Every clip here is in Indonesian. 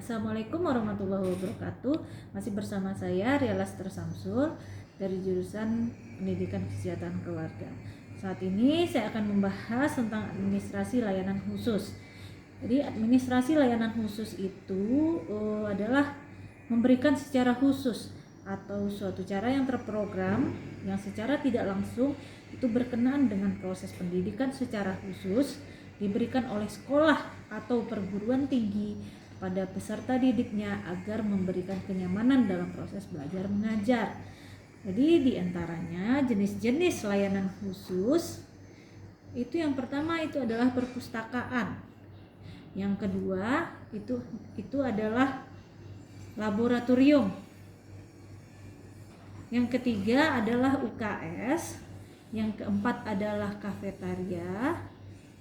Assalamualaikum warahmatullahi wabarakatuh. Masih bersama saya Ria Laster Samsul dari jurusan Pendidikan Kesejahteraan Keluarga. Saat ini saya akan membahas tentang administrasi layanan khusus. Jadi administrasi layanan khusus itu adalah memberikan secara khusus atau suatu cara yang terprogram yang secara tidak langsung itu berkenaan dengan proses pendidikan secara khusus diberikan oleh sekolah atau perguruan tinggi pada peserta didiknya agar memberikan kenyamanan dalam proses belajar mengajar. Jadi di antaranya jenis-jenis layanan khusus itu yang pertama itu adalah perpustakaan. Yang kedua itu adalah laboratorium. Yang ketiga adalah UKS. Yang keempat adalah kafetaria.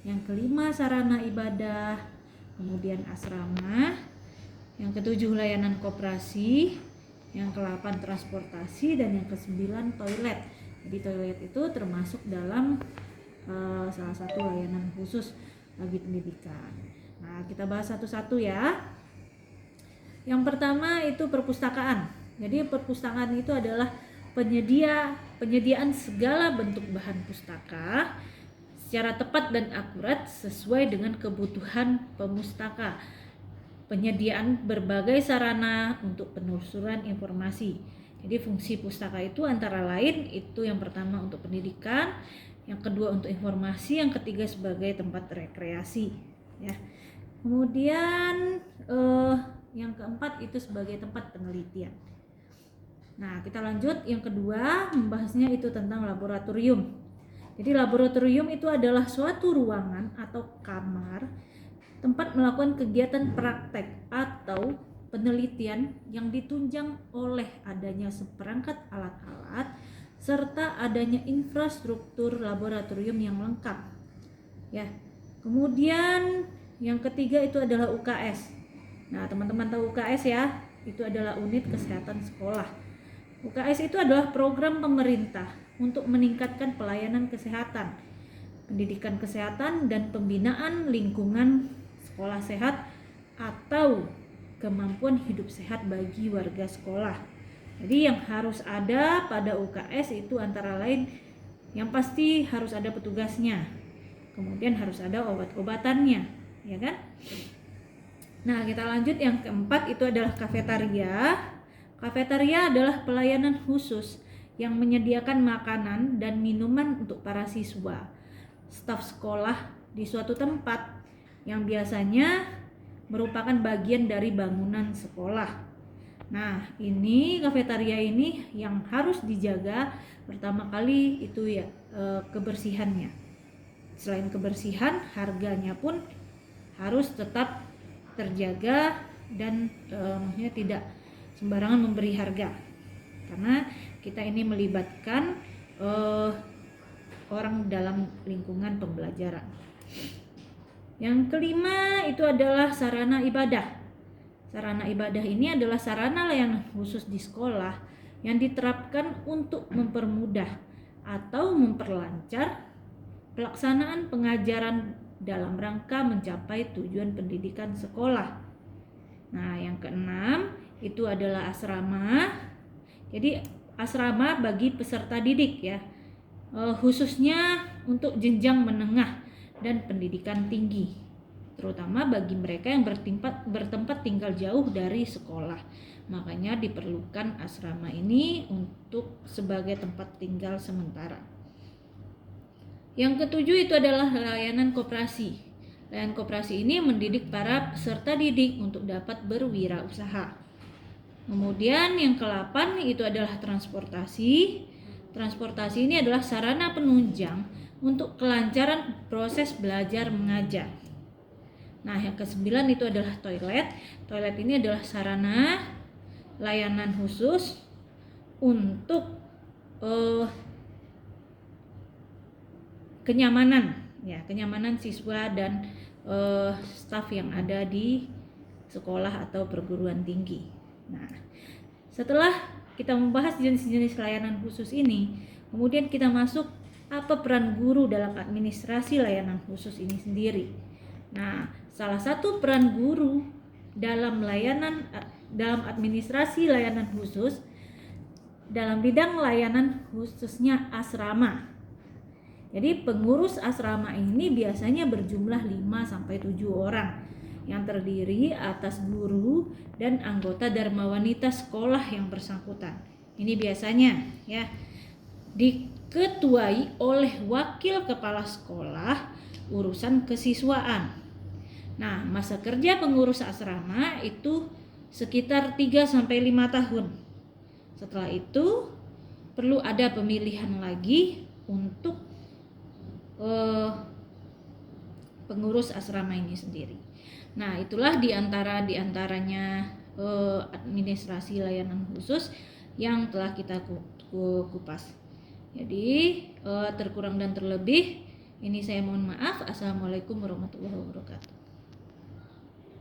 Yang kelima sarana ibadah. Kemudian asrama, yang ketujuh layanan koperasi, yang ke-8 transportasi, dan yang ke-9 toilet. Jadi toilet itu termasuk dalam salah satu layanan khusus bagi pendidikan. Nah, kita bahas satu-satu ya. Yang pertama itu perpustakaan. Jadi perpustakaan itu adalah penyediaan segala bentuk bahan pustaka secara tepat dan akurat sesuai dengan kebutuhan pemustaka. Penyediaan berbagai sarana untuk penelusuran informasi. Jadi fungsi pustaka itu antara lain itu yang pertama untuk pendidikan, yang kedua untuk informasi, yang ketiga sebagai tempat rekreasi. Ya. Kemudian yang keempat itu sebagai tempat penelitian. Nah, kita lanjut yang kedua membahasnya itu tentang laboratorium. Jadi laboratorium itu adalah suatu ruangan atau kamar tempat melakukan kegiatan praktek atau penelitian yang ditunjang oleh adanya seperangkat alat-alat serta adanya infrastruktur laboratorium yang lengkap. Ya. Kemudian yang ketiga itu adalah UKS. Nah, teman-teman tahu UKS ya? Itu adalah unit kesehatan sekolah. UKS itu adalah program pemerintah untuk meningkatkan pelayanan kesehatan, pendidikan kesehatan, dan pembinaan lingkungan sekolah sehat atau kemampuan hidup sehat bagi warga sekolah. Jadi yang harus ada pada UKS itu antara lain yang pasti harus ada petugasnya, kemudian harus ada obat-obatannya, ya kan? Nah, kita lanjut yang keempat itu adalah kafetaria. Kafetaria adalah pelayanan khusus yang menyediakan makanan dan minuman untuk para siswa, staf sekolah di suatu tempat yang biasanya merupakan bagian dari bangunan sekolah. Nah, ini kafetaria ini yang harus dijaga pertama kali itu ya kebersihannya. Selain kebersihan, harganya pun harus tetap terjaga dan maksudnya tidak sembarangan memberi harga. Karena kita ini melibatkan orang dalam lingkungan pembelajaran. Yang kelima itu adalah sarana ibadah. Sarana ibadah ini adalah sarana layanan khusus di sekolah yang diterapkan untuk mempermudah atau memperlancar pelaksanaan pengajaran dalam rangka mencapai tujuan pendidikan sekolah. Nah, yang keenam itu adalah asrama. Jadi asrama bagi peserta didik ya, khususnya untuk jenjang menengah dan pendidikan tinggi, terutama bagi mereka yang bertempat tinggal jauh dari sekolah. Makanya diperlukan asrama ini untuk sebagai tempat tinggal sementara. Yang ketujuh itu adalah layanan koperasi. Layanan koperasi ini mendidik para peserta didik untuk dapat berwirausaha. Kemudian yang ke-8 itu adalah transportasi. Transportasi ini adalah sarana penunjang untuk kelancaran proses belajar mengajar. Nah, yang ke-9 itu adalah toilet. Toilet ini adalah sarana layanan khusus untuk kenyamanan siswa dan staf yang ada di sekolah atau perguruan tinggi. Nah, setelah kita membahas jenis-jenis layanan khusus ini, kemudian kita masuk apa peran guru dalam administrasi layanan khusus ini sendiri. Nah, salah satu peran guru dalam administrasi layanan khusus dalam bidang layanan khususnya asrama. Jadi pengurus asrama ini biasanya berjumlah 5 sampai 7 orang yang terdiri atas guru dan anggota dharma wanita sekolah yang bersangkutan. Ini biasanya ya diketuai oleh wakil kepala sekolah urusan kesiswaan. Nah, masa kerja pengurus asrama itu sekitar 3 sampai 5 tahun. Setelah itu perlu ada pemilihan lagi untuk pengurus asrama ini sendiri. Nah, itulah diantaranya administrasi layanan khusus yang telah kita kupas. Jadi terkurang dan terlebih ini saya mohon maaf. Assalamualaikum warahmatullahi wabarakatuh.